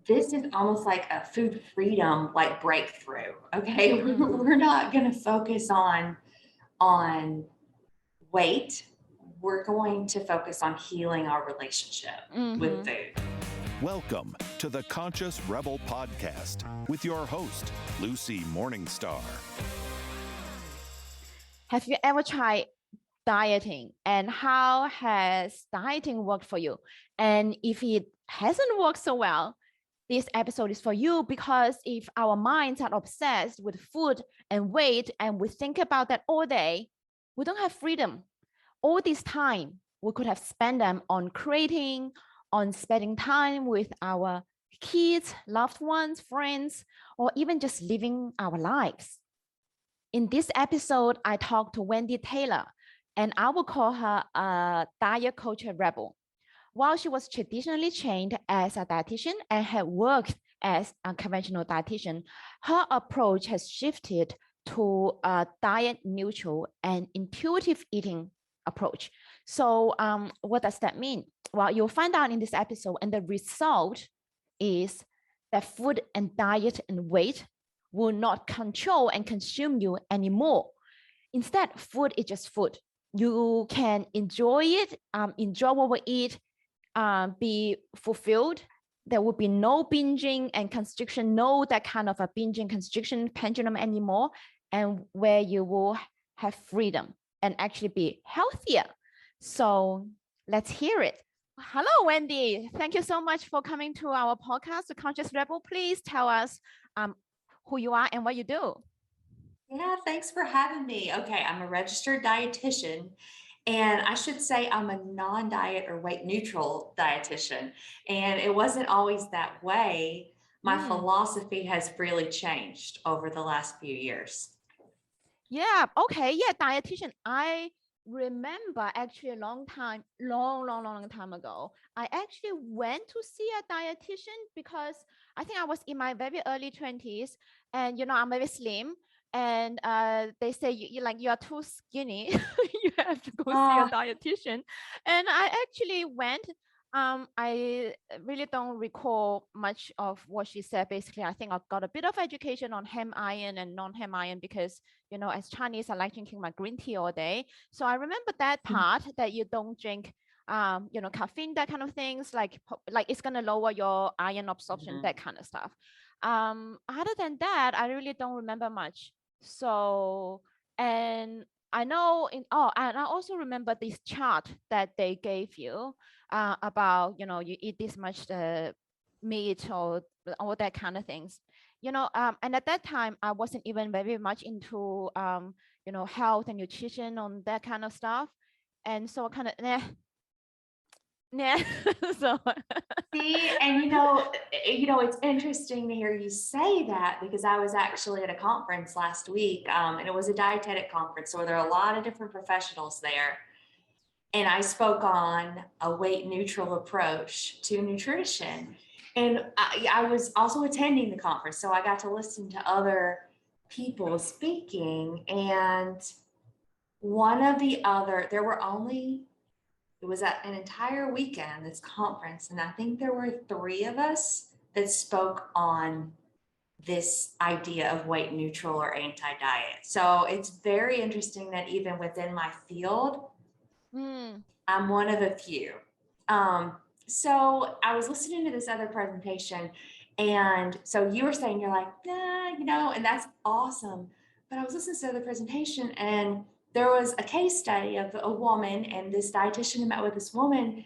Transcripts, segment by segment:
this is almost like a food freedom, like breakthrough. Okay. We're not going to focus on weight. We're going to focus on healing our relationship with food. Welcome to the Conscious Rebel Podcast with your host, Lucy Morningstar. Have you ever tried dieting, and how has dieting worked for you? And if it hasn't worked so well, this episode is for you, because if our minds are obsessed with food and weight and we think about that all day, we don't have freedom. All this time we could have spent them on creating, on spending time with our kids, loved ones, friends, or even just living our lives. In this episode, I talked to Wendie Taylor, and I will call her a diet culture rebel. While she was traditionally trained as a dietitian and had worked as a conventional dietitian, her approach has shifted to a diet neutral and intuitive eating approach. So what does that mean? Well, you'll find out in this episode, and the result is that food and diet and weight will not control and consume you anymore. Instead, food is just food. You can enjoy it, enjoy what we eat, be fulfilled. There will be no binging and constriction, no that kind of a binging constriction pendulum anymore, and where you will have freedom and actually be healthier. So let's hear it. Hello, Wendie. Thank you so much for coming to our podcast, The Conscious Rebel. Please tell us who you are and what you do. Yeah, thanks for having me. Okay, I'm a registered dietitian, and I should say I'm a non-diet or weight neutral dietitian. And it wasn't always that way. My philosophy has really changed over the last few years. Yeah, okay. Yeah, dietitian. I remember actually a long time ago, I actually went to see a dietitian because I think I was in my very early 20s, and I'm very slim, and they say you are too skinny. You have to go see a dietitian. And I actually went. I really don't recall much of what she said. Basically, I think I got a bit of education on hemp iron and non-hemp iron because, as Chinese, I like drinking my green tea all day. So I remember that part, that you don't drink, caffeine, that kind of things, like it's going to lower your iron absorption, that kind of stuff. Other than that, I really don't remember much. So, and I know and I also remember this chart that they gave you about, you eat this much meat or all that kind of things, and at that time I wasn't even very much into, health and nutrition on that kind of stuff. And so kind of, so See, and it's interesting to hear you say that, because I was actually at a conference last week, and it was a dietetic conference, so there are a lot of different professionals there. And I spoke on a weight neutral approach to nutrition. And I was also attending the conference, so I got to listen to other people speaking. And it was an entire weekend, this conference, and I think there were 3 of us that spoke on this idea of weight neutral or anti-diet. So it's very interesting that even within my field, I'm one of a few. So I was listening to this other presentation, and so you were saying, you're like, and that's awesome. But I was listening to the other presentation, and there was a case study of a woman, and this dietitian met with this woman,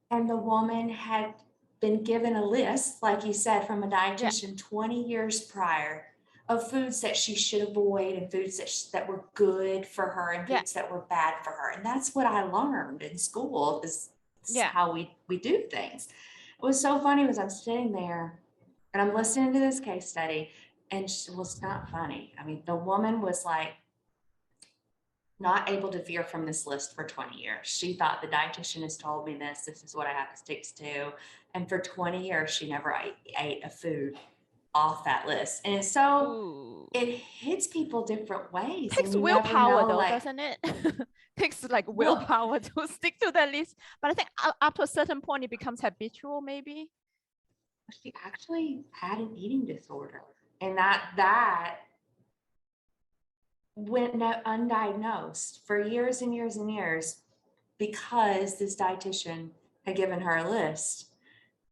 and the woman had been given a list, like you said, from a dietitian 20 years prior, of foods that she should avoid and foods that were good for her and foods that were bad for her. And that's what I learned in school, is how we do things. It was so funny, was I'm sitting there and I'm listening to this case study, and it was not funny. I mean, the woman was like not able to veer from this list for 20 years. She thought, the dietitian has told me this is what I have to stick to. And for 20 years, she never ate a food off that list. And so it hits people different ways. It takes willpower though, doesn't it? Takes willpower to stick to that list. But I think up to a certain point, it becomes habitual, maybe. she actually had an eating disorder, and that went undiagnosed for years and years and years because this dietitian had given her a list.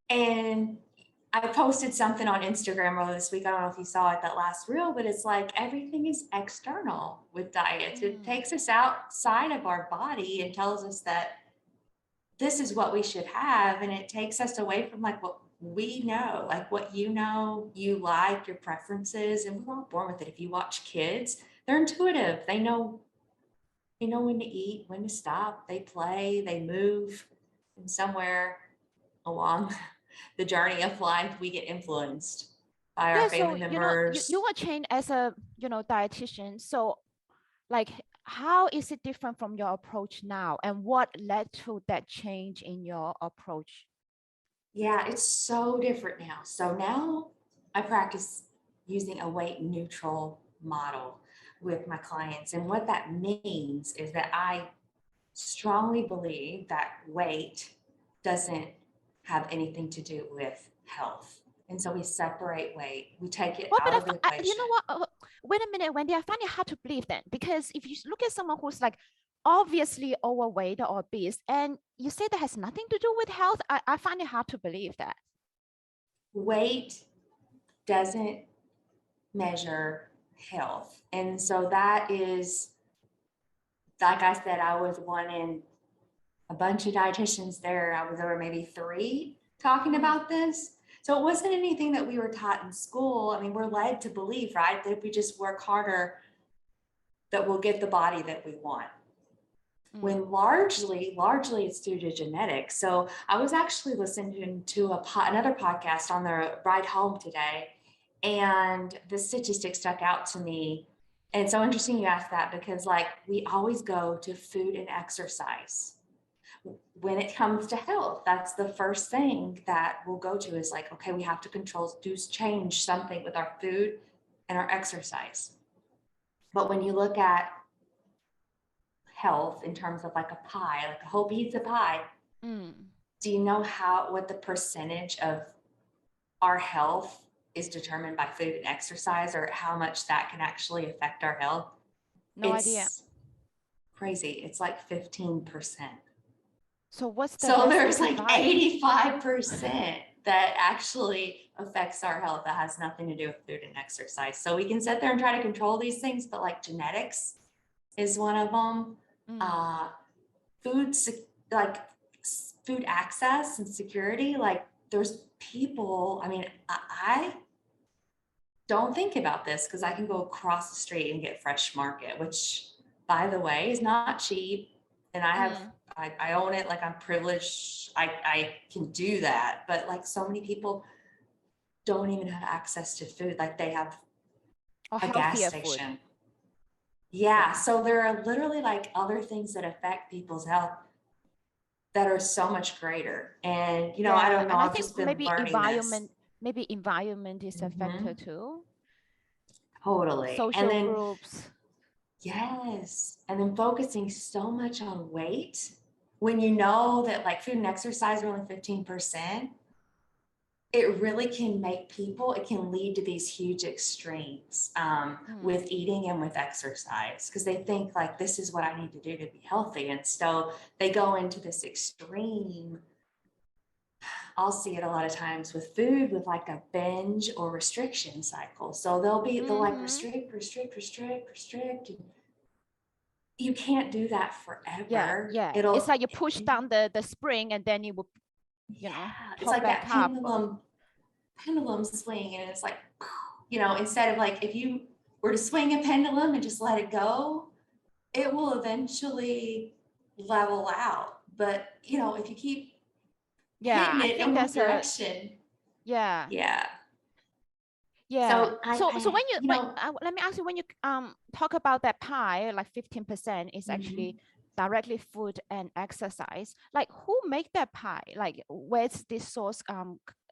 And I posted something on Instagram earlier this week. I don't know if you saw it, that last reel, but it's like everything is external with diets. It takes us outside of our body and tells us that this is what we should have. And it takes us away from like what we know, like what you know, you like, your preferences. And we're all born with it. If you watch kids, they're intuitive. They know when to eat, when to stop. They play, they move. And somewhere along the journey of life, we get influenced by our Yeah, family so members. you were trained as a dietitian. So like how is it different from your approach now, and what led to that change in your approach? Yeah, it's so different now. So now I practice using a weight neutral model with my clients. And what that means is that I strongly believe that weight doesn't have anything to do with health. And so we separate weight, we take it Well, but out of the you equation. know what? Wait a minute, Wendy. I find it hard to believe that, because if you look at someone who's like obviously overweight or obese, and you say that has nothing to do with health, I find it hard to believe that. Weight doesn't measure health. And so that is, like I said, I was one in a bunch of dietitians there. I was over maybe 3 talking about this. So it wasn't anything that we were taught in school. I mean, we're led to believe, right, that if we just work harder, that we'll get the body that we want. When largely it's due to genetics. So I was actually listening to another podcast on the ride home today, and the statistic stuck out to me. And it's so interesting you asked that, because like we always go to food and exercise. When it comes to health, that's the first thing that we'll go to, is like, okay, we have to change something with our food and our exercise. But when you look at health in terms of like a pie, like a whole pizza pie, do you know what the percentage of our health is determined by food and exercise, or how much that can actually affect our health? No idea. Crazy. It's like 15%. So what's the So there's like 85%? 85% that actually affects our health that has nothing to do with food and exercise. So we can sit there and try to control these things, but like genetics is one of them. Food access and security, like there's people, I mean, I don't think about this because I can go across the street and get Fresh Market, which by the way is not cheap. And I own it, like I'm privileged, I can do that. But like so many people don't even have access to food, like they have a gas station. Food. Yeah, so there are literally like other things that affect people's health that are so much greater. And you know, I don't know, I've just been learning this. Maybe environment is a factor too. Totally. Social groups. Yes. And then focusing so much on weight when you know that like food and exercise are only 15%, it really can make people, it can lead to these huge extremes with eating and with exercise, because they think like, this is what I need to do to be healthy. And so they go into this extreme. I'll see it a lot of times with food, with like a binge or restriction cycle. So they'll like restrict. And you can't do that forever. Yeah. It's like you push down the spring and then it will, it's like that pendulum swing. And it's like, instead of like, if you were to swing a pendulum and just let it go, it will eventually level out. But, if you keep hitting it in one direction. Yeah. So when you let me ask you, when you talk about that pie, like 15% is actually directly food and exercise. Like who make that pie? Like where's this source?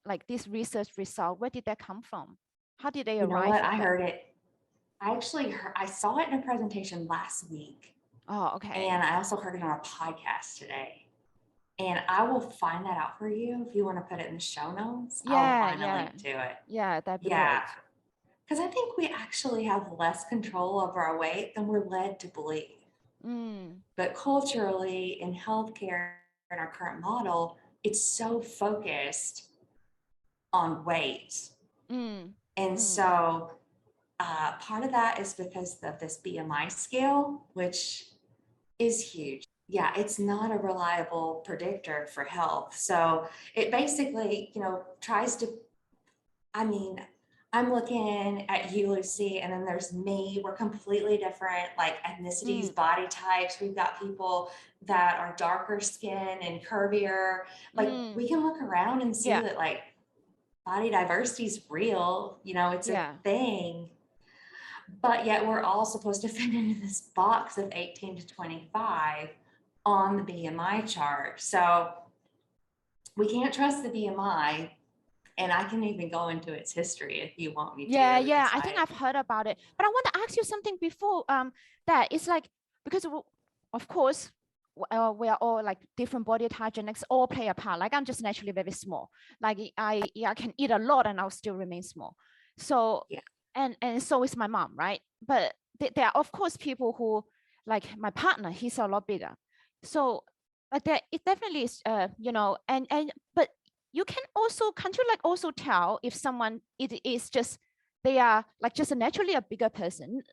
Like this research result, where did that come from? How did they arrive? You know what? I heard it. I saw it in a presentation last week. Oh, okay. And I also heard it on a podcast today. And I will find that out for you if you want to put it in the show notes. I'll Yeah, find a link to it. yeah, that'd be Yeah. great. Because I think we actually have less control over our weight than we're led to believe. But culturally, in healthcare, in our current model, it's so focused on weight. And so part of that is because of this BMI scale, which is huge. Yeah, it's not a reliable predictor for health. So it basically, tries to, I mean, I'm looking at you, Lucy, and then there's me. We're completely different, like ethnicities, body types. We've got people that are darker skin and curvier. Like we can look around and see that like body diversity is real, it's a thing. But yet we're all supposed to fit into this box of 18 to 25 on the BMI chart. So we can't trust the BMI. And I can even go into its history if you want me to. Yeah. I think I've heard about it. But I want to ask you something before that. It's like, because of course, we are all like different body type, genetics all play a part. Like I'm just naturally very small. Like I can eat a lot and I'll still remain small. So yeah. And so is my mom, right? But there are of course people who, like my partner, he's a lot bigger. So like there, it definitely is, but you can also, can't you like also tell if someone, it is just, they are like just naturally a bigger person,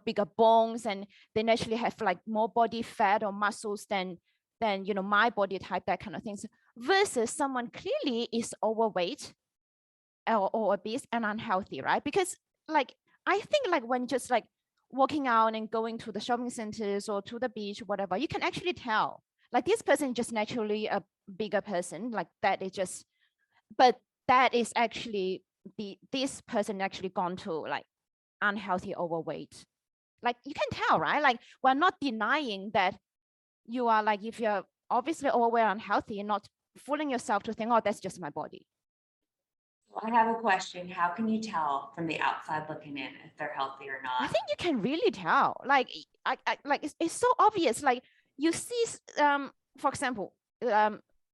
bigger bones, and they naturally have like more body fat or muscles than my body type, that kind of things, versus someone clearly is overweight or obese and unhealthy, right? Because like I think like when just like walking out and going to the shopping centers or to the beach, whatever, you can actually tell like this person just naturally a bigger person, like that is just, but that is actually this person actually gone to like unhealthy overweight. Like you can tell, right? Like we're not denying that you are, like, if you're obviously overweight and unhealthy, you're not fooling yourself to think, oh, that's just my body. I have a question. How can you tell from the outside looking in if they're healthy or not? I think you can really tell. Like, I like it's so obvious. Like you see, for example,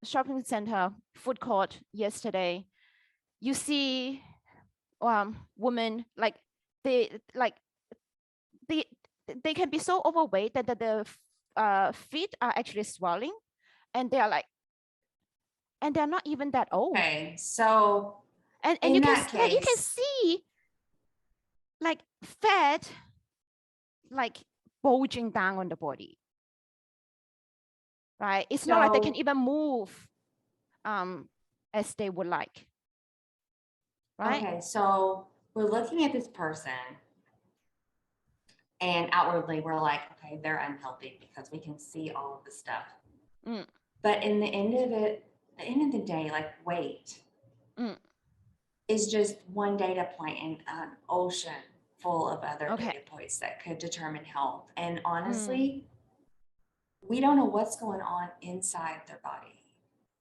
shopping center, food court yesterday, you see, women like they like they they can be so overweight that the feet are actually swelling, and they are like, and they're not even that old. Okay, so and in you can that like you can case, see like fat like bulging down on the body, right? It's not like they can even move as they would like, right? Okay, so we're looking at this person and outwardly we're like, okay, they're unhealthy because we can see all of the stuff. But in the end of the day, like weight is just one data point in an ocean full of other data points that could determine health. And honestly, we don't know what's going on inside their body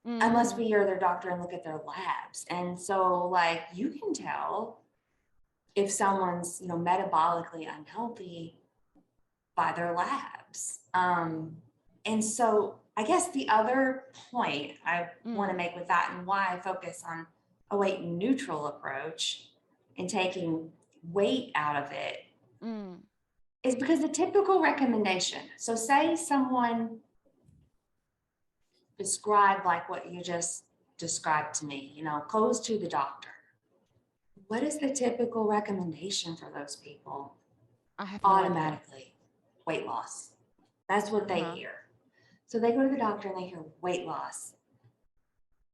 unless we are their doctor and look at their labs. And so like you can tell if someone's, metabolically unhealthy by their labs. And so I guess the other point I want to make with that, and why I focus on a weight neutral approach and taking weight out of it, is because the typical recommendation, so say someone described like what you just described to me, goes to the doctor. What is the typical recommendation for those people? I have no Automatically weight loss. That's what they hear. So they go to the doctor and they hear weight loss.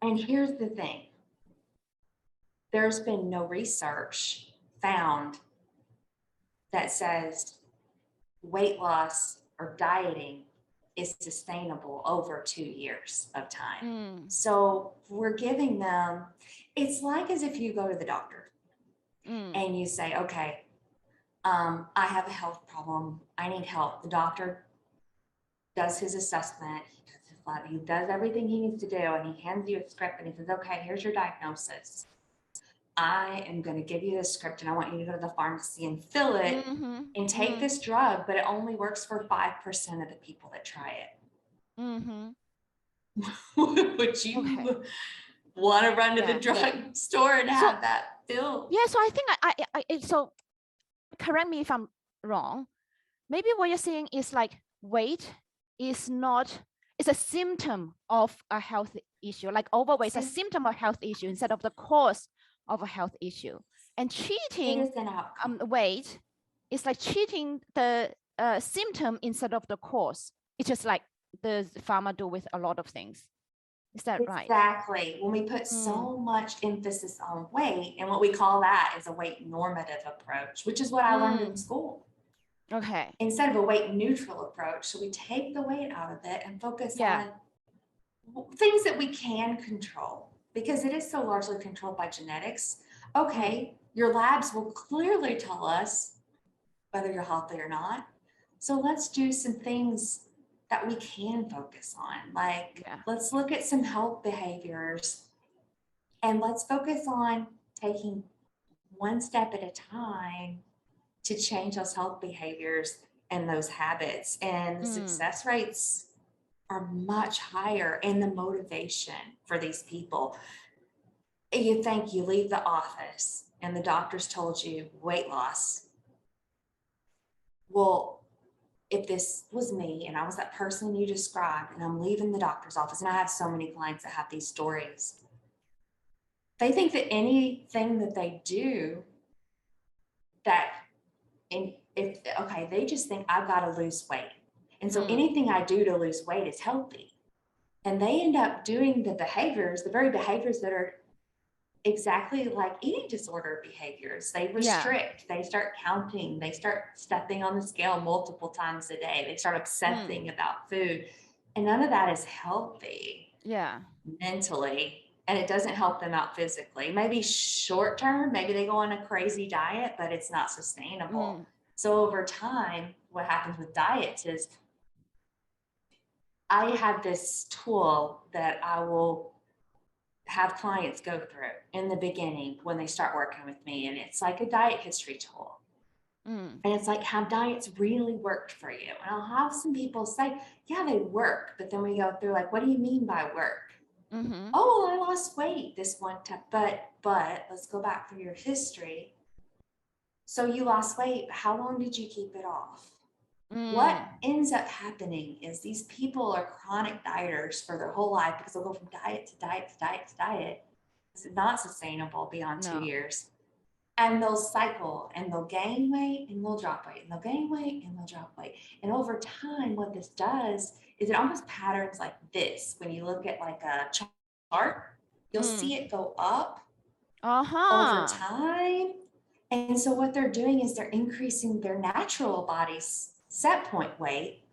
And here's the thing. There's been no research found that says weight loss or dieting is sustainable over 2 years of time. So we're giving them, it's like as if you go to the doctor and you say, okay, I have a health problem. I need help. The doctor does his assessment. He does his lab. He does everything he needs to do. And he hands you a script and he says, okay, here's your diagnosis. I am going to give you this script and I want you to go to the pharmacy and fill it and take this drug, but it only works for 5% of the people that try it. Would you want to run to the drug store and have that filled? Yeah, so I think so correct me if I'm wrong. Maybe what you're saying is like weight is not, it's a symptom of a health issue. Like overweight is a symptom of health issue instead of the cause of a health issue. And cheating weight is like cheating the symptom instead of the cause. It's just like the pharma do with a lot of things. Is that right? Exactly. When we put so much emphasis on weight, and what we call that is a weight normative approach, which is what I learned in school. Okay. Instead of a weight neutral approach, so we take the weight out of it and focus on things that we can control, because it is so largely controlled by genetics. Okay, your labs will clearly tell us whether you're healthy or not. So let's do some things that we can focus on. Like, let's look at some health behaviors and let's focus on taking one step at a time to change those health behaviors and those habits. And the success rates are much higher, and the motivation for these people. You think you leave the office and the doctors told you weight loss. Well, if this was me and I was that person you described, and I'm leaving the doctor's office, and I have so many clients that have these stories, they think that anything that they do they just think I've got to lose weight. And so anything I do to lose weight is healthy. And they end up doing the very behaviors that are exactly like eating disorder behaviors. They restrict, they start counting, they start stepping on the scale multiple times a day. They start obsessing about food. And none of that is healthy mentally. And it doesn't help them out physically. Maybe short term, maybe they go on a crazy diet, but it's not sustainable. So over time, what happens with diets is I have this tool that I will have clients go through in the beginning when they start working with me. And it's like a diet history tool. And it's like, have diets really worked for you? And I'll have some people say, yeah, they work. But then we go through like, what do you mean by work? Oh, I lost weight this one time. But let's go back through your history. So you lost weight. How long did you keep it off? What ends up happening is these people are chronic dieters for their whole life because they'll go from diet to diet to diet to diet. It's not sustainable beyond 2 years. And they'll cycle and they'll gain weight and they'll drop weight and they'll gain weight and they'll drop weight. And over time, what this does is it almost patterns like this. When you look at like a chart, you'll see it go up over time. And so what they're doing is they're increasing their natural body's set point weight.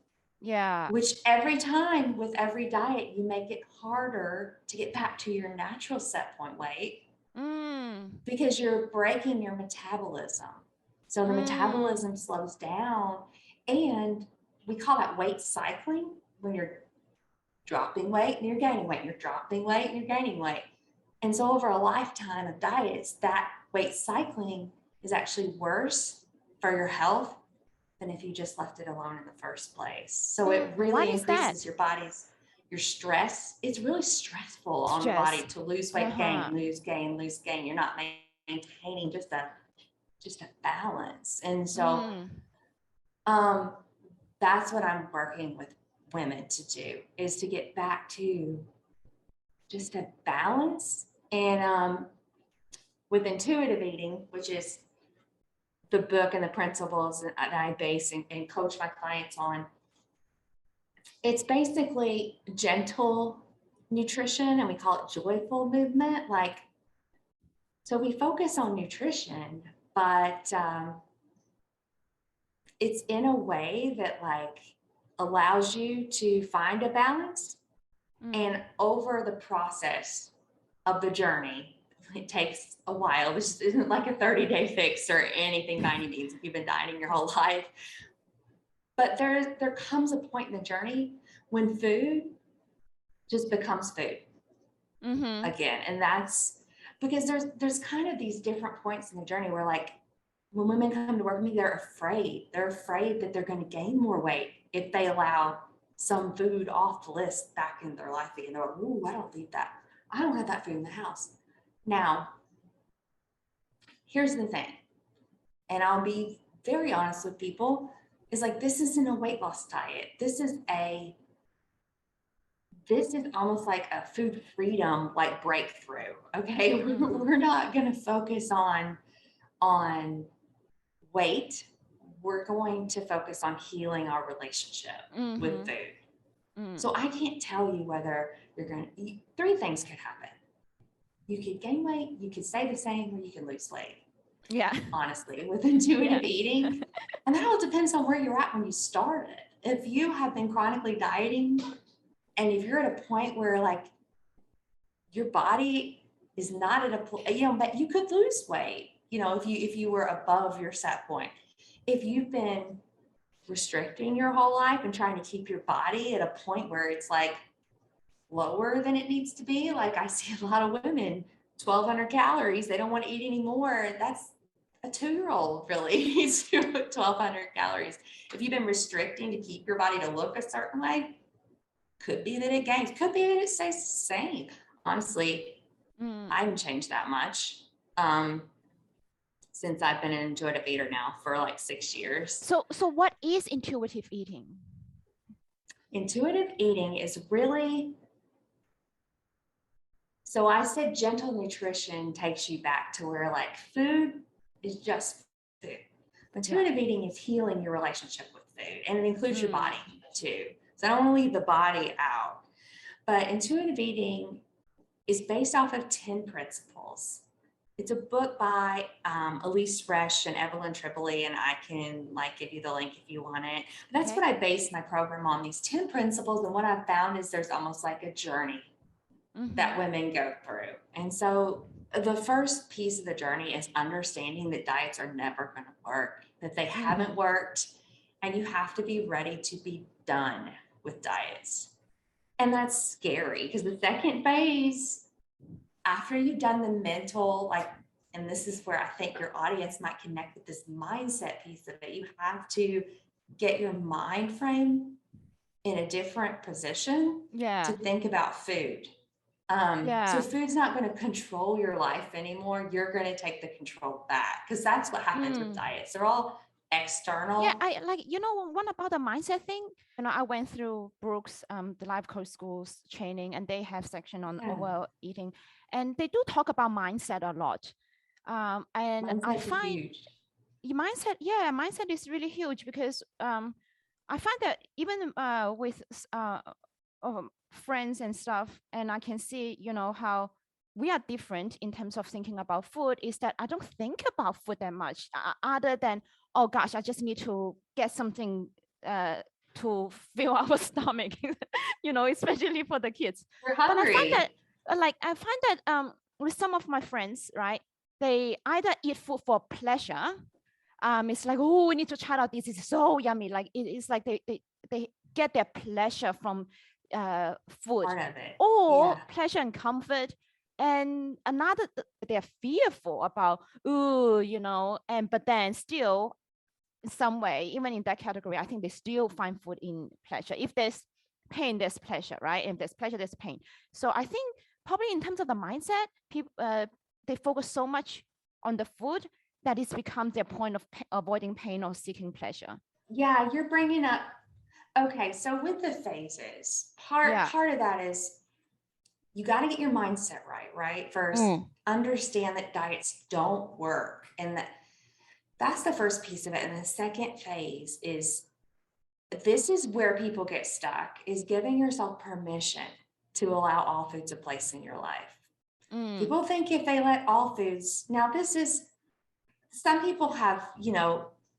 Which every time with every diet, you make it harder to get back to your natural set point weight because you're breaking your metabolism. So the metabolism slows down, and we call that weight cycling, when you're dropping weight and you're gaining weight, you're dropping weight and you're gaining weight. And so over a lifetime of diets, that weight cycling is actually worse for your health than if you just left it alone in the first place. So it really increases your stress. It's really stressful on the body to lose weight, gain, lose, gain, lose, gain. You're not maintaining just a balance. And so that's what I'm working with women to do, is to get back to just a balance. And with intuitive eating, which is the book and the principles that I base and coach my clients on, it's basically gentle nutrition, and we call it joyful movement. Like, so we focus on nutrition, but it's in a way that like allows you to find a balance. And over the process of the journey, it takes a while. This isn't like a 30-day fix or anything by any means if you've been dieting your whole life. But there comes a point in the journey when food just becomes food again. And that's because there's kind of these different points in the journey where, like, when women come to work with me, they're afraid. They're afraid that they're going to gain more weight if they allow some food off the list back in their life again. They're like, ooh, I don't eat that. I don't have that food in the house. Now, here's the thing, and I'll be very honest with people, is like, this isn't a weight loss diet. This is almost like a food freedom, like breakthrough. Okay. Mhm. We're not going to focus on weight. We're going to focus on healing our relationship with Mhm. food. Mm. So I can't tell you whether you're going to eat. Three things could happen. You could gain weight, you could stay the same, or you can lose weight, Yeah. honestly, with intuitive Yeah. eating. And that all depends on where you're at when you started. If you have been chronically dieting, and if you're at a point where like your body is not at a, but you could lose weight, if you were above your set point. If you've been restricting your whole life and trying to keep your body at a point where it's like lower than it needs to be, like I see a lot of women, 1,200 calories, they don't want to eat anymore. That's a 2-year-old really needs to put 1,200 calories. If you've been restricting to keep your body to look a certain way, could be that it gains, could be that it stays the same. Honestly, Mm. I haven't changed that much since I've been an intuitive eater now for like 6 years. So what is intuitive eating? Intuitive eating is really, so I said gentle nutrition takes you back to where like food is just food. Intuitive eating is healing your relationship with food, and it includes your body too. So I don't want to leave the body out. But intuitive eating is based off of 10 principles. It's a book by Elise Fresh and Evelyn Tripoli, and I can like give you the link if you want it. But that's Okay. what I base my program on, these 10 principles. And what I've found is there's almost like a journey that women go through. And so the first piece of the journey is understanding that diets are never going to work, that they haven't worked, and you have to be ready to be done with diets. And that's scary because the second phase, after you've done the mental, like, and this is where I think your audience might connect with this mindset piece of it, you have to get your mind frame in a different position to think about food. So food's not going to control your life anymore. You're going to take the control back, because that's what happens with diets. They're all external. Yeah, I like, one about the mindset thing. I went through Brooks, the life coach schools training, and they have section on overeating, and they do talk about mindset a lot. And Mindset's I find huge. Mindset is really huge, because I find that even with friends and stuff, and I can see, how we are different in terms of thinking about food, is that I don't think about food that much, other than, oh gosh, I just need to get something to fill our stomach, especially for the kids. We're But hungry. I find that with some of my friends, right, they either eat food for pleasure. It's like, oh, we need to try out this. It's so yummy. Like it is like they get their pleasure from food, Part of it. or pleasure and comfort. And another, they're fearful about, but then still, in some way, even in that category, I think they still find food in pleasure. If there's pain, there's pleasure, right? If there's pleasure, there's pain. So I think probably in terms of the mindset, people they focus so much on the food that it's become their point of avoiding pain or seeking pleasure. Yeah, you're bringing up. Okay, so with the phases, part of that is you got to get your mindset right? First, understand that diets don't work, and that's the first piece of it. And the second phase is, this is where people get stuck, is giving yourself permission to allow all foods a place in your life. People think if they let all foods, now this is, some people have,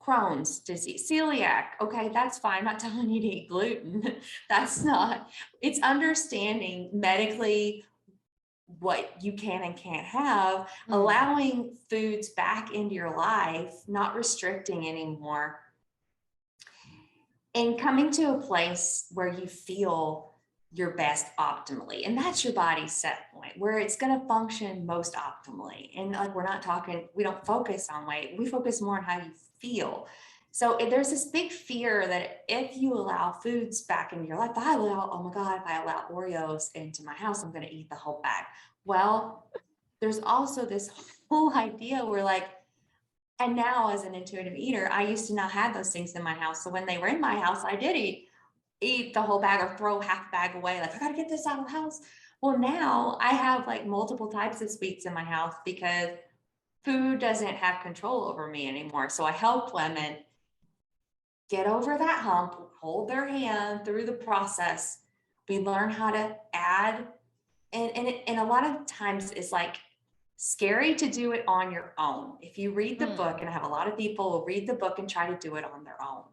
Crohn's disease, celiac. Okay, that's fine. I'm not telling you to eat gluten. That's not, it's understanding medically what you can and can't have, allowing foods back into your life, not restricting anymore, and coming to a place where you feel your best optimally. And that's your body's set point, where it's going to function most optimally. And like, we don't focus on weight. We focus more on how you feel. So there's this big fear that if you allow foods back into your life, if I allow Oreos into my house, I'm going to eat the whole bag. Well, there's also this whole idea where like, and now as an intuitive eater, I used to not have those things in my house. So when they were in my house, I did eat the whole bag or throw half the bag away. Like, I gotta get this out of the house. Well, now I have like multiple types of sweets in my house because food doesn't have control over me anymore. So I help women get over that hump, hold their hand through the process. We learn how to add, and a lot of times it's like scary to do it on your own. If you read the book, and I have a lot of people will read the book and try to do it on their own.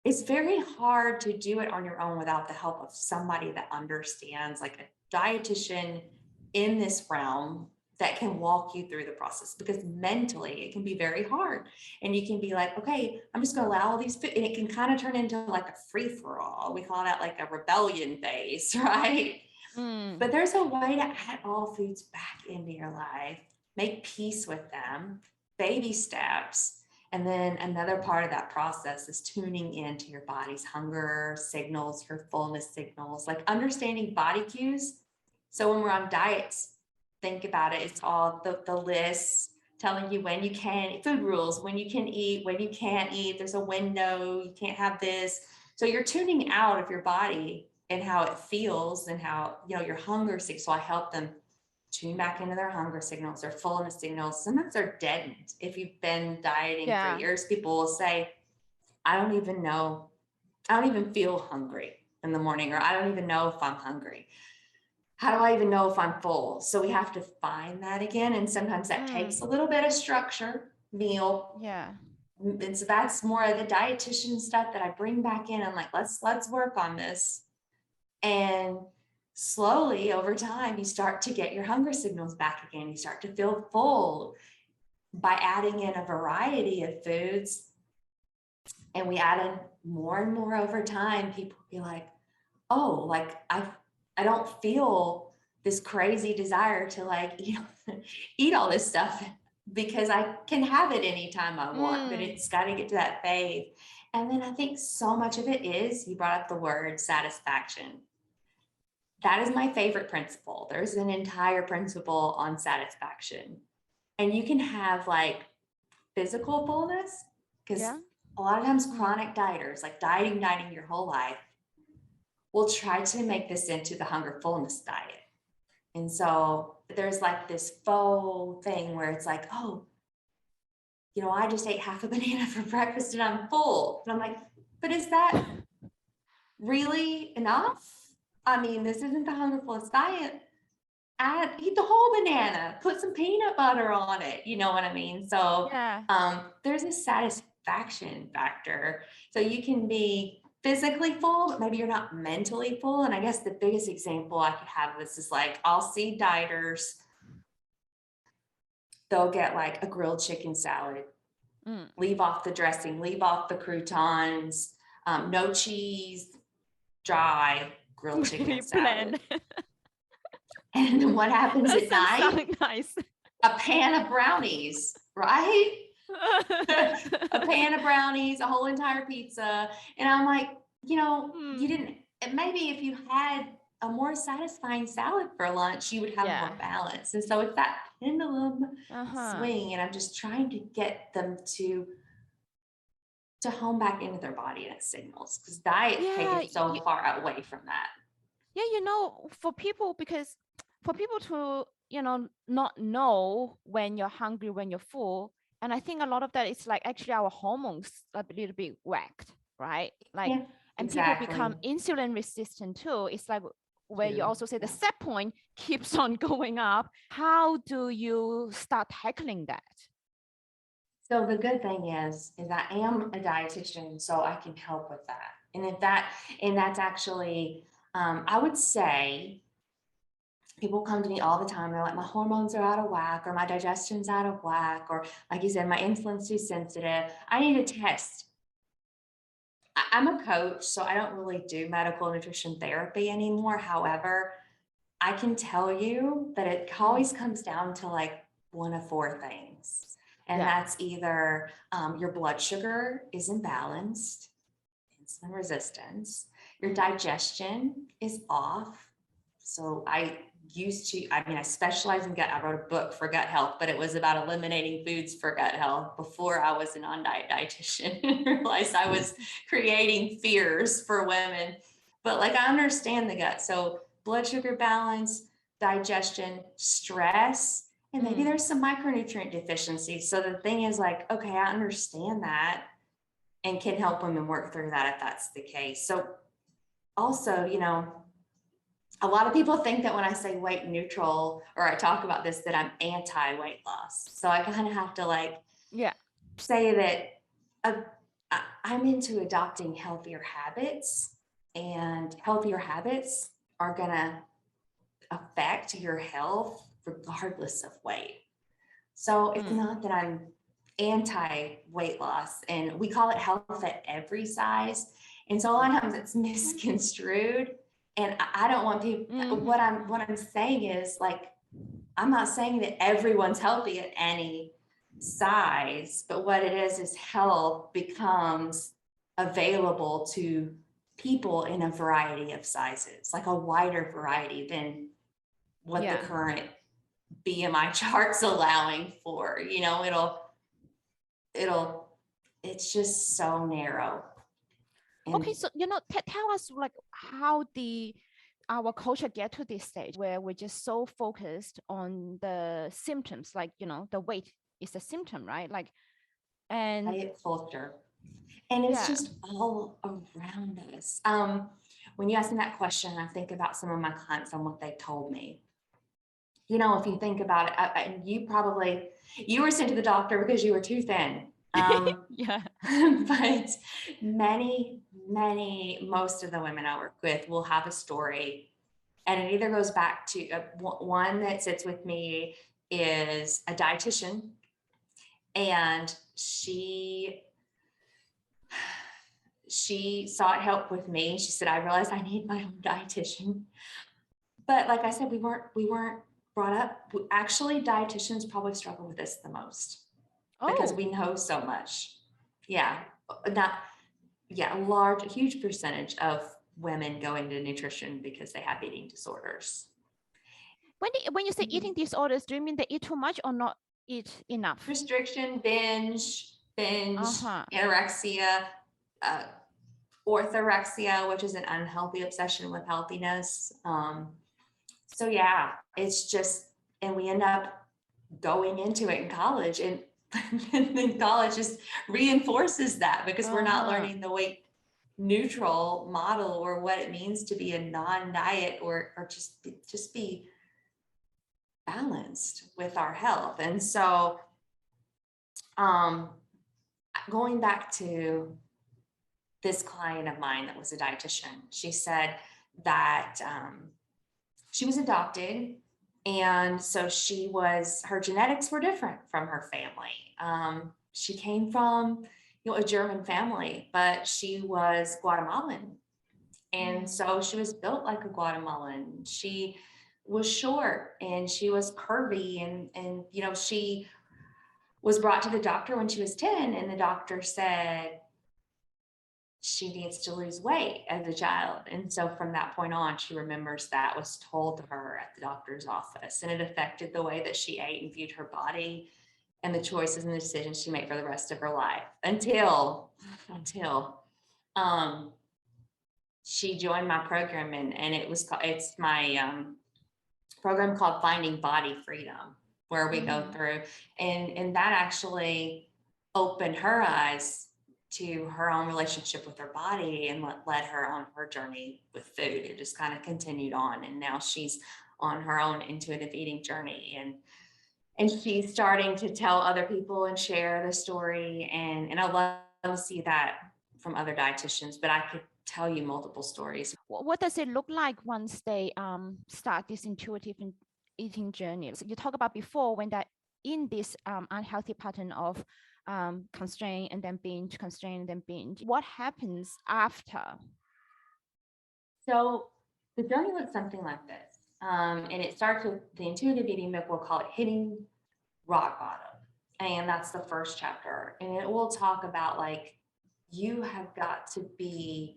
It's very hard to do it on your own without the help of somebody that understands, like a dietitian in this realm that can walk you through the process, because mentally it can be very hard. And you can be like, okay, I'm just going to allow all these food, and it can kind of turn into like a free for all. We call that like a rebellion phase, right? But there's a way to add all foods back into your life, make peace with them, baby steps. And then another part of that process is tuning into your body's hunger signals, your fullness signals, like understanding body cues. So when we're on diets, think about it. It's all the lists telling you when you can, food rules, when you can eat, when you can't eat. There's a window, you can't have this. So you're tuning out of your body and how it feels and how, your hunger signals. So I help them tune back into their hunger signals, their fullness signals. Sometimes they're deadened. If you've been dieting for years, people will say, I don't even feel hungry in the morning, or I don't even know if I'm hungry. How do I even know if I'm full? So we have to find that again. And sometimes that takes a little bit of structure, meal. Yeah. And so that's more of the dietitian stuff that I bring back in. I'm like, let's work on this. And slowly over time, you start to get your hunger signals back again. You start to feel full by adding in a variety of foods. And we add in more and more over time. People be like, oh, like I don't feel this crazy desire to like, eat all this stuff, because I can have it anytime I want, but it's got to get to that phase. And then I think so much of it is, you brought up the word satisfaction. That is my favorite principle. There's an entire principle on satisfaction. And you can have like physical fullness, because a lot of times chronic dieters, like dieting your whole life, will try to make this into the hunger fullness diet. And so there's like this faux thing where it's like, oh, I just ate half a banana for breakfast and I'm full. And I'm like, but is that really enough? I mean, this isn't the hunger fullness diet. Eat the whole banana, put some peanut butter on it. You know what I mean? So there's a satisfaction factor. So you can be physically full, but maybe you're not mentally full. And I guess the biggest example I could have of this is like, I'll see dieters, they'll get like a grilled chicken salad, leave off the dressing, leave off the croutons, no cheese, dry grilled chicken salad. And what happens at night? Nice. A pan of brownies, right? A pan of brownies, a whole entire pizza. And I'm like, you didn't, maybe if you had a more satisfying salad for lunch, you would have more balance. And so it's that pendulum swing. And I'm just trying to get them to home back into their body and its signals, because diet take it so far away from that. Yeah, for people to, not know when you're hungry, when you're full. And I think a lot of that is like actually our hormones are a little bit whacked, right? Like, and people become insulin resistant too. It's like where you also say the set point keeps on going up. How do you start tackling that? So the good thing is I am a dietitian, so I can help with that. And that's actually, I would say, people come to me all the time. They're like, my hormones are out of whack, or my digestion's out of whack, or like you said, my insulin's too sensitive. I need a test. I'm a coach, so I don't really do medical nutrition therapy anymore. However, I can tell you that it always comes down to like one of four things. And that's either your blood sugar is imbalanced, insulin resistance, your digestion is off. So I specialize in gut. I wrote a book for gut health, but it was about eliminating foods for gut health before I was a non-diet dietitian. And realized I was creating fears for women. But like, I understand the gut. So blood sugar balance, digestion, stress, and maybe there's some micronutrient deficiencies. So the thing is like, okay, I understand that and can help women work through that if that's the case. So also, you know, a lot of people think that when I say weight neutral or I talk about this, that I'm anti-weight loss. So I kind of have to like say that I'm into adopting healthier habits, and healthier habits are going to affect your health regardless of weight. So it's not that I'm anti-weight loss, and we call it health at every size. And so a lot of times it's misconstrued. And I don't want people, what I'm saying is, like, I'm not saying that everyone's healthy at any size, but what it is health becomes available to people in a variety of sizes, like a wider variety than what the current BMI chart's allowing for. You know, it's just so narrow. Okay, so tell us like how our culture get to this stage where we're just so focused on the symptoms, like the weight is a symptom, right? Like, and diet culture, and it's just all around us. When you ask me that question, I think about some of my clients and what they told me. You know, if you think about it, you were sent to the doctor because you were too thin. But most of the women I work with will have a story, and it either goes back to one that sits with me is a dietitian, and she sought help with me. She said, I realized I need my own dietitian. But like I said, we weren't brought up. Actually, dietitians probably struggle with this the most because we know so much. A huge percentage of women go into nutrition because they have eating disorders. When you say eating disorders, do you mean they eat too much or not eat enough? Restriction, binge, anorexia, orthorexia, which is an unhealthy obsession with healthiness. So yeah, it's just, and we end up going into it in college, and then college just reinforces that because we're not learning the weight neutral model or what it means to be a non-diet or just be balanced with our health. And so going back to this client of mine that was a dietitian, she said that she was adopted, and so her genetics were different from her family. She came from a German family, but she was Guatemalan. And so she was built like a Guatemalan. She was short and she was curvy, and she was brought to the doctor when she was 10, and the doctor said she needs to lose weight as a child. And so from that point on, she remembers that was told to her at the doctor's office, and it affected the way that she ate and viewed her body and the choices and the decisions she made for the rest of her life until she joined my program, and it's my program called Finding Body Freedom, where we go through, and that actually opened her eyes to her own relationship with her body and what led her on her journey with food. It just kind of continued on, and now she's on her own intuitive eating journey, and she's starting to tell other people and share the story, and I love to see that from other dietitians, but I could tell you multiple stories. What does it look like once they start this intuitive eating journey? So you talked about before when they're in this unhealthy pattern of constrain and then binge, constrain and then binge. What happens after? So the journey looks something like this. And it starts with the intuitive eating book. We'll call it hitting rock bottom. And that's the first chapter. And it will talk about like, you have got to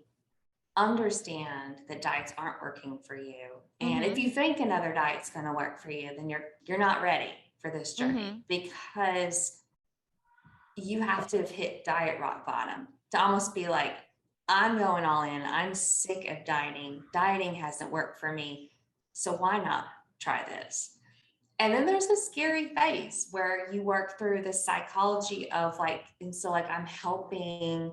understand that diets aren't working for you. And if you think another diet's going to work for you, then you're not ready for this journey, because you have to have hit diet rock bottom to almost be like, I'm going all in. I'm sick of dieting. Dieting hasn't worked for me. So why not try this? And then there's a scary phase where you work through the psychology of like, and so like I'm helping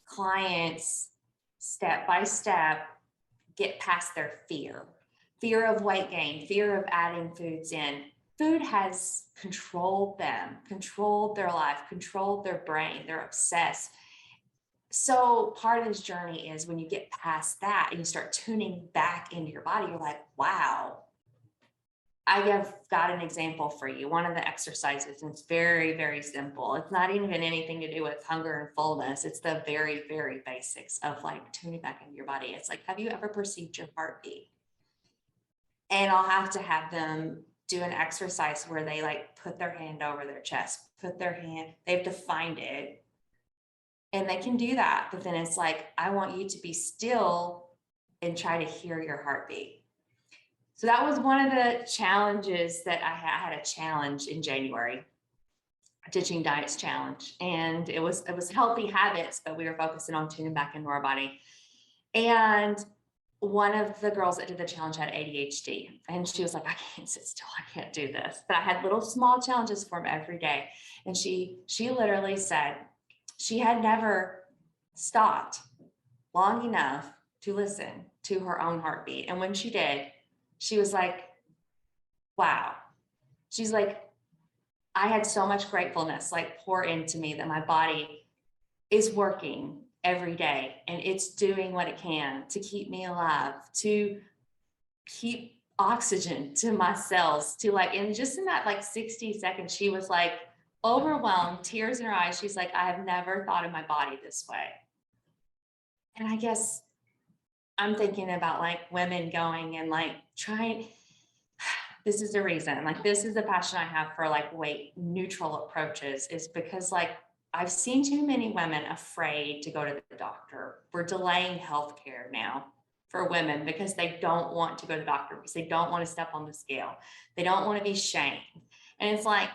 clients step by step get past their fear of weight gain, fear of adding foods in. Food has controlled them, controlled their life, controlled their brain. They're obsessed. So part of this journey is when you get past that and you start tuning back into your body, you're like, wow, I have got an example for you. One of the exercises, and it's very, very simple. It's not even anything to do with hunger and fullness. It's the very, very basics of like tuning back into your body. It's like, have you ever perceived your heartbeat? And I'll have to have them do an exercise where they like put their hand over their chest, they have to find it. And they can do that. But then it's like, I want you to be still and try to hear your heartbeat. So that was one of the challenges that I had a challenge in January, a Ditching Diets challenge. And it was healthy habits, but we were focusing on tuning back into our body. And one of the girls that did the challenge had ADHD, and she was like, I can't sit still. I can't do this. But I had little small challenges for him every day. And she literally said she had never stopped long enough to listen to her own heartbeat. And when she did, she was like, wow. She's like, I had so much gratefulness like pour into me that my body is working every day and it's doing what it can to keep me alive, to keep oxygen to my cells, to like, and just in that like 60 seconds, she was like overwhelmed, tears in her eyes. She's like, I have never thought of my body this way. And I guess I'm thinking about like women going and like trying, this is the reason, like, this is the passion I have for like weight neutral approaches, is because like I've seen too many women afraid to go to the doctor. We're delaying healthcare now for women because they don't want to go to the doctor, because they don't want to step on the scale. They don't want to be shamed. And it's like,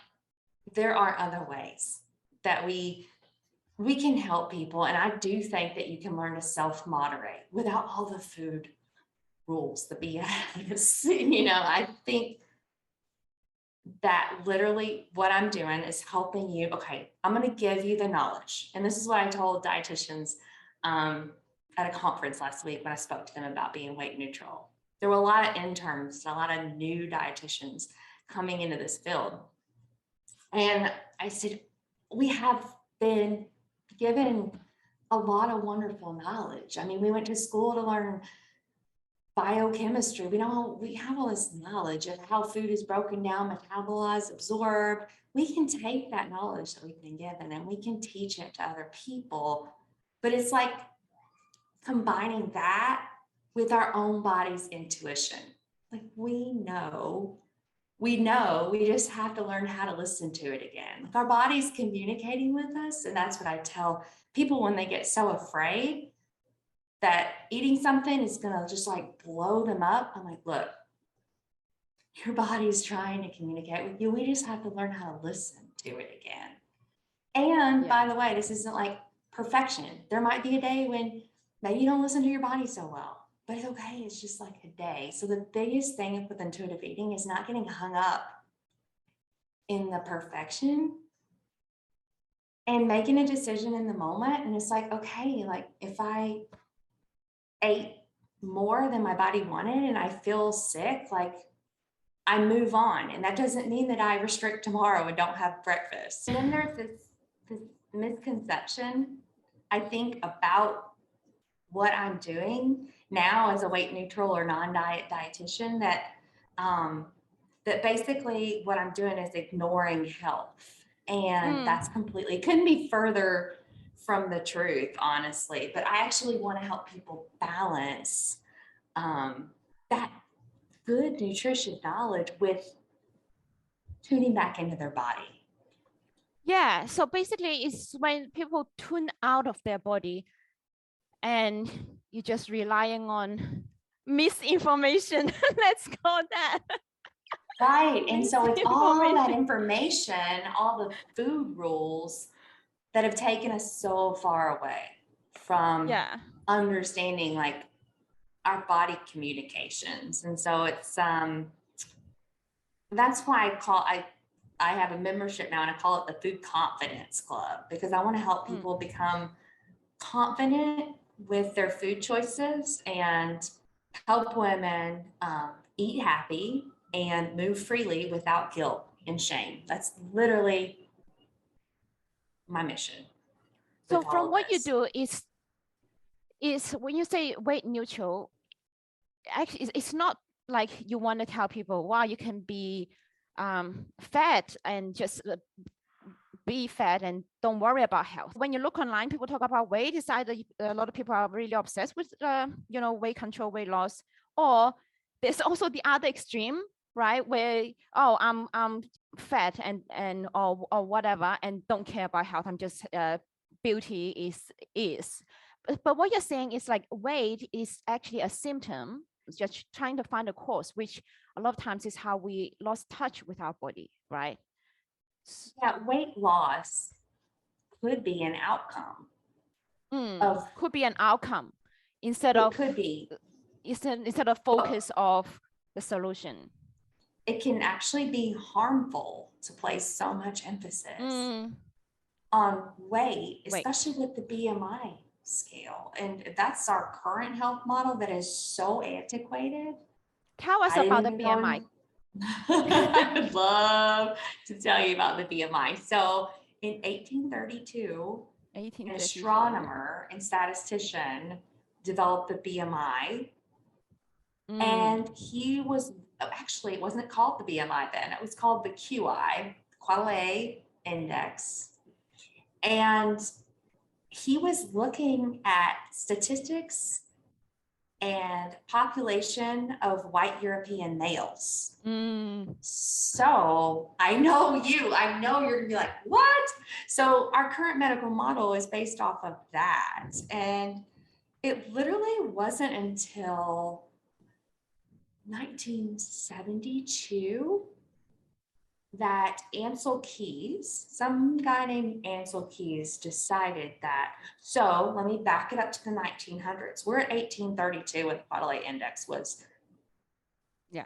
there are other ways that we can help people. And I do think that you can learn to self-moderate without all the food rules, the BS. You know, I think that literally what I'm doing is helping you. Okay, I'm going to give you the knowledge. And this is what I told dietitians at a conference last week when I spoke to them about being weight neutral. There were a lot of interns, a lot of new dietitians coming into this field. And I said, we have been given a lot of wonderful knowledge. I mean, we went to school to learn biochemistry. We have all this knowledge of how food is broken down, metabolized, absorbed. We can take that knowledge that we've been given and we can teach it to other people. But it's like combining that with our own body's intuition. Like we know, we just have to learn how to listen to it again. Like our body's communicating with us. And that's what I tell people when they get so afraid that eating something is going to just like blow them up. I'm like, look, your body's trying to communicate with you. We just have to learn how to listen to it again. And by the way, this isn't like perfection. There might be a day when maybe you don't listen to your body so well, but it's okay. It's just like a day. So the biggest thing with intuitive eating is not getting hung up in the perfection and making a decision in the moment. And it's like, okay, like if I ate more than my body wanted and I feel sick, like I move on. And that doesn't mean that I restrict tomorrow and don't have breakfast. And then there's this misconception, I think, about what I'm doing now as a weight neutral or non-diet dietitian, that that basically what I'm doing is ignoring health. And that's completely, couldn't be further from the truth, honestly. But I actually want to help people balance that good nutrition knowledge with tuning back into their body. Yeah. So basically, it's when people tune out of their body and you're just relying on misinformation. Let's call that. Right. And so it's all that Misinformation. information, all the food rules that have taken us so far away from Yeah. understanding like our body communications. And so it's that's why I have a membership now and I call it the Food Confidence Club, because I want to help people become confident with their food choices and help women eat happy and move freely without guilt and shame. That's literally my mission So with all from of what you this. do is when you say weight neutral, actually it's not like you want to tell people, wow, you can be fat and just be fat and don't worry about health. When you look online, people talk about weight. It's either a lot of people are really obsessed with, weight control, weight loss, or there's also the other extreme, right? Where, oh, I'm fat and or whatever, and don't care about health. I'm just beauty is. But what you're saying is like weight is actually a symptom. It's just trying to find a cause, which a lot of times is how we lost touch with our body, right? Yeah, weight loss could be an outcome of Could be an outcome instead it of could be instead of focus of the solution. it can actually be harmful to place so much emphasis on weight, Wait, especially with the BMI scale. And that's our current health model that is so antiquated. tell us I didn't about the even go BMI. in. I would love to tell you about the BMI. So in 1832, an 1834. astronomer and statistician developed the BMI. And he was actually, it wasn't called the BMI then, it was called the QI, Quality Index. And he was looking at statistics and population of white European males. So I know you're gonna be like, what? So our current medical model is based off of that. And it literally wasn't until 1972 that Ansel Keys, some guy named Ansel Keys, decided that. So let me back it up to the 1900s. We're at 1832 when the Quality Index was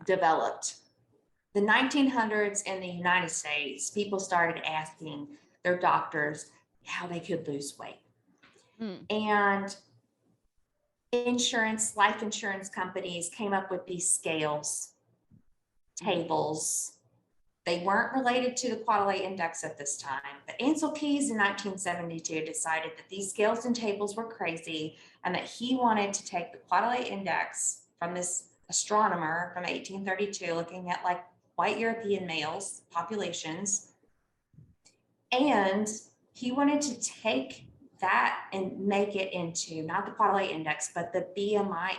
developed. The 1900s in the United States, people started asking their doctors how they could lose weight. And life insurance companies came up with these scales, tables. They weren't related to the Quality Index at this time, but Ansel Keys in 1972 decided that these scales and tables were crazy and that he wanted to take the Quality Index from this astronomer from 1832 looking at like white European males populations, and he wanted to take that and make it into not the Quality Index but the BMI,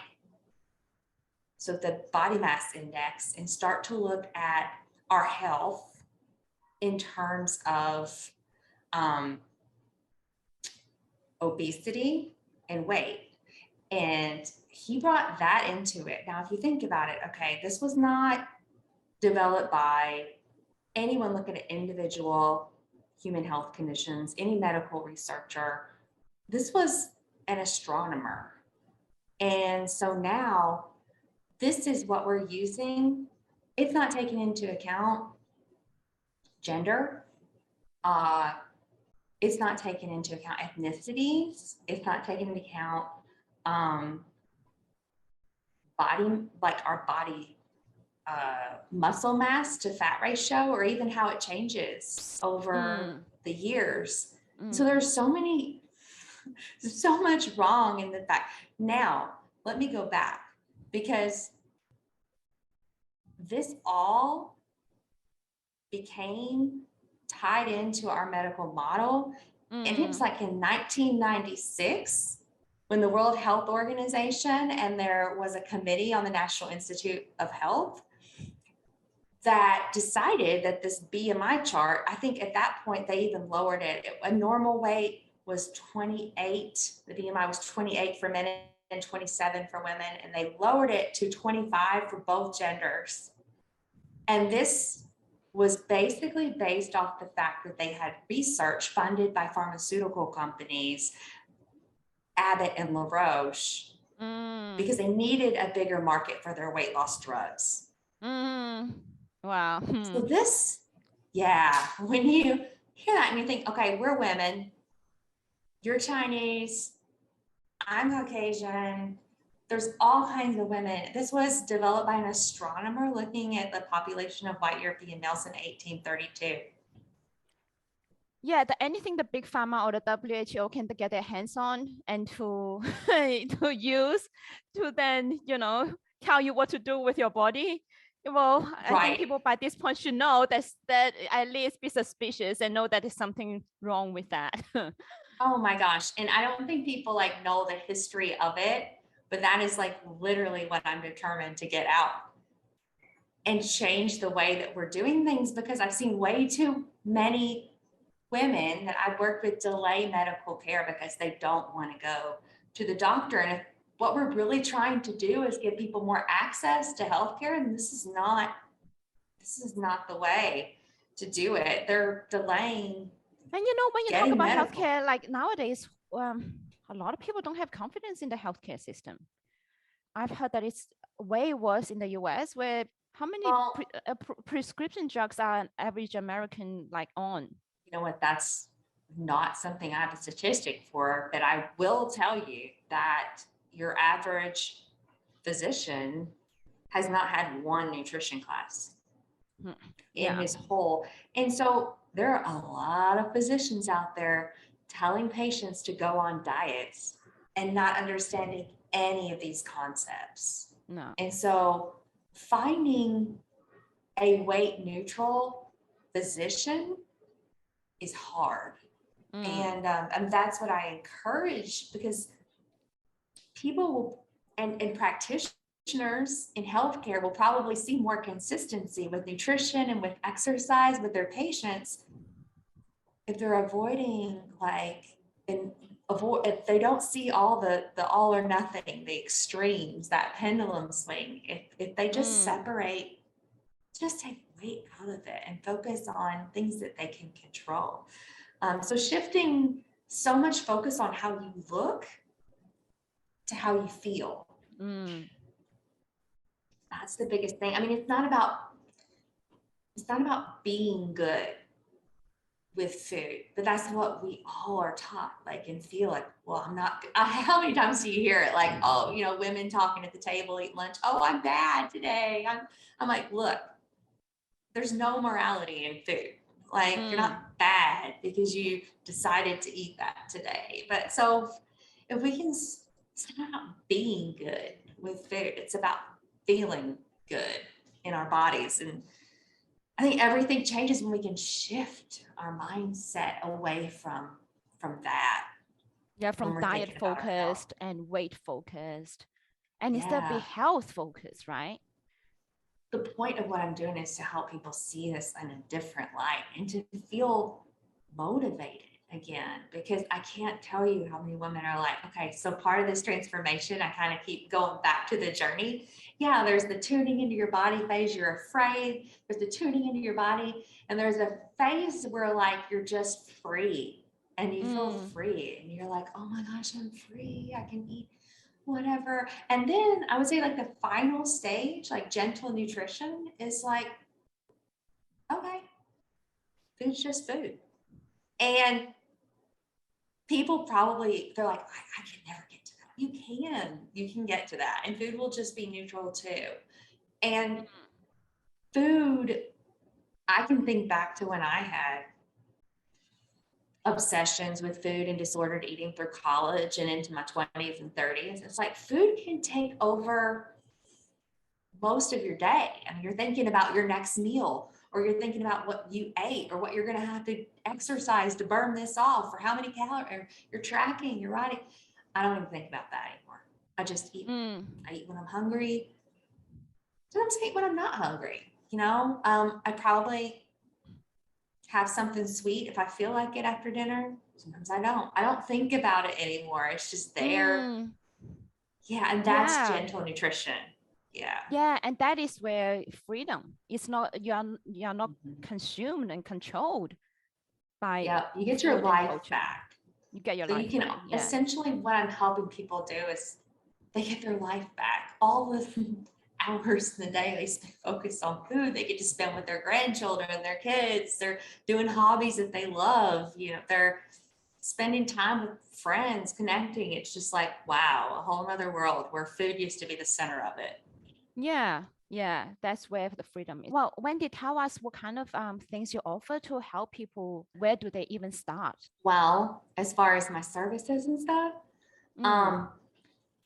so the body mass index, and start to look at our health in terms of obesity and weight. And he brought that into it. Now, if you think about it, okay, this was not developed by anyone looking at individual human health conditions, any medical researcher. This was an astronomer. And so now this is what we're using. It's not taking into account gender. It's not taking into account ethnicities. It's not taking into account body, like our body muscle mass to fat ratio, or even how it changes over the years. So there's so much wrong in the fact. Now, let me go back, because this all became tied into our medical model. And it was like in 1996 when the World Health Organization, and there was a committee on the National Institute of Health, that decided that this BMI chart, I think at that point, they even lowered it. A normal weight was 28. The BMI was 28 for men and 27 for women. And they lowered it to 25 for both genders. And this was basically based off the fact that they had research funded by pharmaceutical companies, Abbott and La Roche, because they needed a bigger market for their weight loss drugs. Wow. So this, yeah, when you hear that and you think, okay, we're women, you're Chinese, I'm Caucasian, there's all kinds of women. This was developed by an astronomer looking at the population of white European males in 1832. Yeah, anything the big pharma or the WHO can get their hands on and to to use to then, tell you what to do with your body. Well, I think people by this point should know that at least be suspicious and know that there's something wrong with that. Oh my gosh. And I don't think people like know the history of it, but that is like literally what I'm determined to get out and change the way that we're doing things, because I've seen way too many women that I've worked with delay medical care because they don't want to go to the doctor. And if what we're really trying to do is give people more access to healthcare, and this is not the way to do it. They're delaying. And when you talk about medical healthcare, like nowadays, a lot of people don't have confidence in the healthcare system. I've heard that it's way worse in the US, where how many prescription drugs are an average American like on? You know what? That's not something I have a statistic for, but I will tell you that your average physician has not had one nutrition class in his whole. And so there are a lot of physicians out there telling patients to go on diets and not understanding any of these concepts. No. And so finding a weight neutral physician is hard. And that's what I encourage, because people will, and practitioners in healthcare will probably see more consistency with nutrition and with exercise with their patients if they're avoiding if they don't see all the all or nothing, the extremes, that pendulum swing. If they just separate, just take weight out of it and focus on things that they can control. So shifting so much focus on how you look to how you feel. That's the biggest thing. I mean, it's not about being good with food, but that's what we all are taught, like, and feel like, well, I'm not, how many times do you hear it? Like, oh, women talking at the table, eat lunch. Oh, I'm bad today. I'm like, look, there's no morality in food. Like, you're not bad because you decided to eat that today. But so if we can, it's not about being good with food. It's about feeling good in our bodies. And I think everything changes when we can shift our mindset away from that. Yeah, from diet focused and weight focused, and instead be health focused, right? The point of what I'm doing is to help people see this in a different light and to feel motivated again, because I can't tell you how many women are like, okay, so part of this transformation, I kind of keep going back to the journey. Yeah, there's the tuning into your body phase. You're afraid. There's the tuning into your body. And there's a phase where like, you're just free and you feel free and you're like, oh my gosh, I'm free. I can eat whatever. And then I would say like the final stage, like gentle nutrition, is like, okay, food's just food. And people probably, they're like, I can never get to that. You can get to that. And food will just be neutral too. And food, I can think back to when I had obsessions with food and disordered eating through college and into my 20s and 30s. It's like food can take over most of your day. I mean, you're thinking about your next meal, or you're thinking about what you ate, or what you're going to have to exercise to burn this off, or how many calories, or you're tracking, you're writing. I don't even think about that anymore. I just eat. I eat when I'm hungry. Sometimes I eat when I'm not hungry. I probably have something sweet if I feel like it after dinner. Sometimes I don't. I don't think about it anymore. It's just there. Mm, Yeah, and that's yeah. gentle nutrition. Yeah. Yeah, and that is where freedom. It's not you're not Mhm. consumed and controlled by Yeah, you get your food and life culture. back. You get your So you life can back. Yeah. essentially, what I'm helping people do is they get their life back. All the hours in the day they spend focused on food, they get to spend with their grandchildren, their kids. They're doing hobbies that they love. They're spending time with friends, connecting. It's just like, wow, a whole nother world where food used to be the center of it. Yeah. Yeah. That's where the freedom is. Well, Wendy, tell us what kind of things you offer to help people. Where do they even start? Well, as far as my services and stuff, Mm,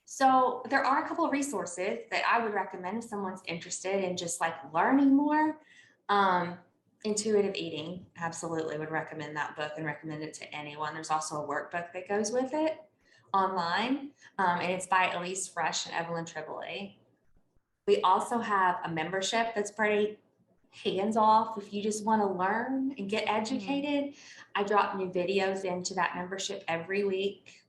so there are a couple of resources that I would recommend if someone's interested in just like learning more. Um, Intuitive Eating, absolutely would recommend that book and recommend it to anyone. There's also a workbook that goes with it online, and it's by Elise Fresh and Evelyn Tribole. We also have a membership that's pretty hands off if you just want to learn and get mm. educated. I drop new videos into that membership every week.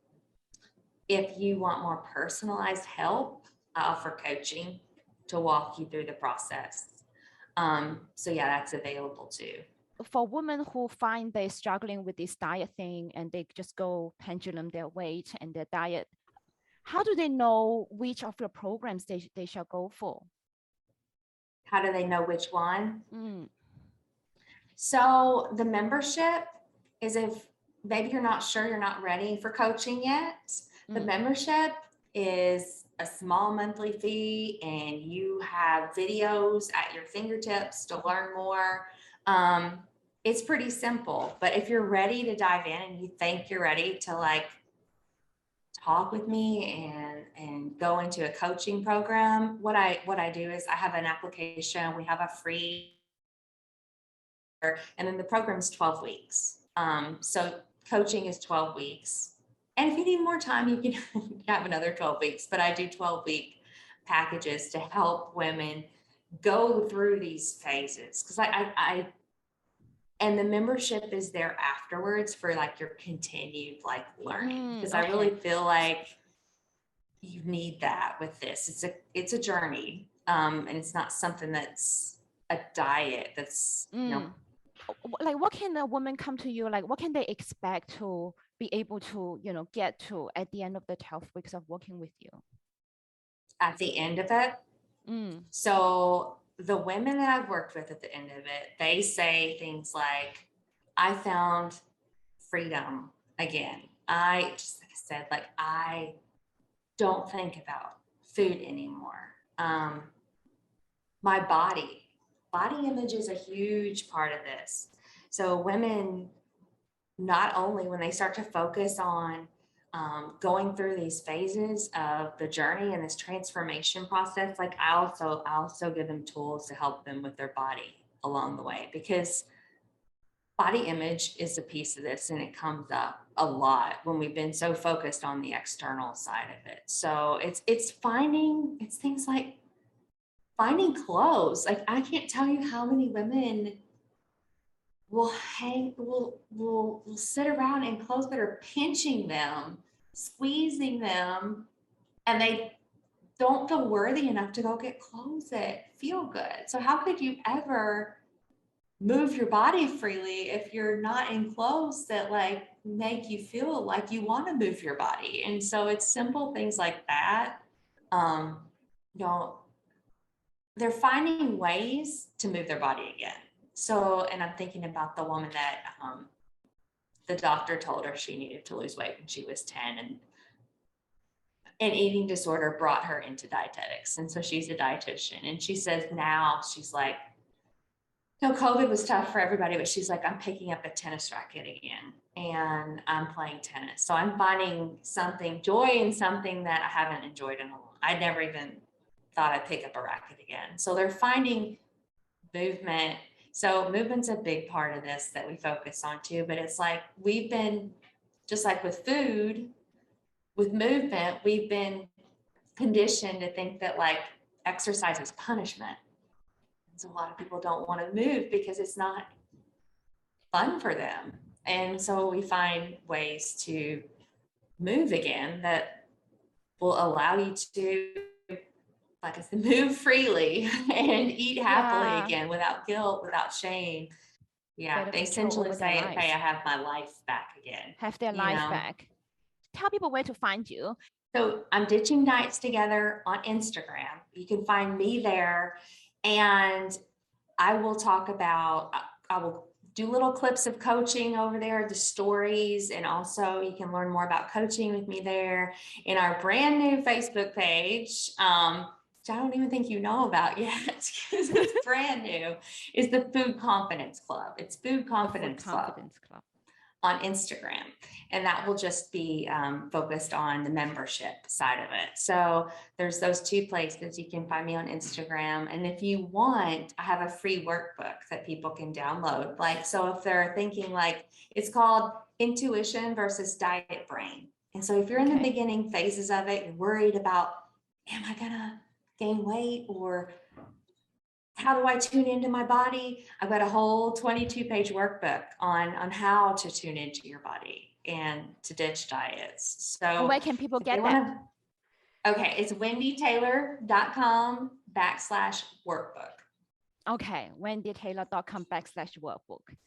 If you want more personalized help, I offer coaching to walk you through the process. So yeah, that's available too. For women who find they're struggling with this diet thing and they just go pendulum their weight and their diet, how do they know which of your programs they shall go for? How do they know which one? Mm, So the membership is if maybe you're not sure, you're not ready for coaching yet. The mm, membership is a small monthly fee and you have videos at your fingertips to learn more. Um, it's pretty simple, but if you're ready to dive in and you think you're ready to like talk with me and go into a coaching program, what I do is I have an application. We have a free, and then the program's 12 weeks. So coaching is 12 weeks. And if you need more time, you can have another 12 weeks, but I do 12-week packages to help women go through these phases. Cause and the membership is there afterwards for like your continued like learning. Cause I really okay. feel like you need that with this. It's a journey. And it's not something that's a diet that's, Mm. Like what can a woman come to you, like what can they expect to be able to, get to at the end of the 12 weeks of working with you? at the end of it. Mm, So the women that I've worked with at the end of it, they say things like, I found freedom again. I just, like I said, like I don't think about food anymore. My body image is a huge part of this. So women, not only when they start to focus on going through these phases of the journey and this transformation process, like I also give them tools to help them with their body along the way, because body image is a piece of this and it comes up a lot when we've been so focused on the external side of it. So it's things like finding clothes. Like I can't tell you how many women will sit around in clothes that are pinching them, squeezing them, and they don't feel worthy enough to go get clothes that feel good. So how could you ever move your body freely if you're not in clothes that like make you feel like you want to move your body? And so it's simple things like that. Um, you know, they're finding ways to move their body again. So, and I'm thinking about the woman that the doctor told her she needed to lose weight when she was 10, and an eating disorder brought her into dietetics. And so she's a dietitian. And she says now she's like, COVID was tough for everybody, but she's like, I'm picking up a tennis racket again and I'm playing tennis. So I'm finding joy in something that I haven't enjoyed in a long. I never even thought I'd pick up a racket again. So they're finding movement. So movement's a big part of this that we focus on too, but it's like we've been, just like with food, with movement, we've been conditioned to think that like exercise is punishment. So a lot of people don't want to move because it's not fun for them. And so we find ways to move again that will allow you to, like I said, move freely and eat happily Yeah. again without guilt, without shame. Yeah, Better they control essentially over their say, lives. okay, I have my life back again. Have their You life know? back. Tell people where to find you. So I'm ditching diets together on Instagram. You can find me there, and I will talk about, I will do little clips of coaching over there, the stories, and also you can learn more about coaching with me there in our brand new Facebook page, which I don't even think you know about yet because it's brand new, is the Food Confidence Club. It's Food The Food Confidence Club Confidence Club. on Instagram. And that will just be focused on the membership side of it. So there's those two places. You can find me on Instagram. And if you want, I have a free workbook that people can download. Like, so if they're thinking like, it's called Intuition versus Diet Brain. And so if you're in the Okay. beginning phases of it, you're worried about, am I gonna gain weight, or how do I tune into my body? I've got a whole 22-page workbook on how to tune into your body and to ditch diets. And So where can people if they get want that? to, okay, it's wendietaylor.com/workbook. Okay, wendietaylor.com/workbook.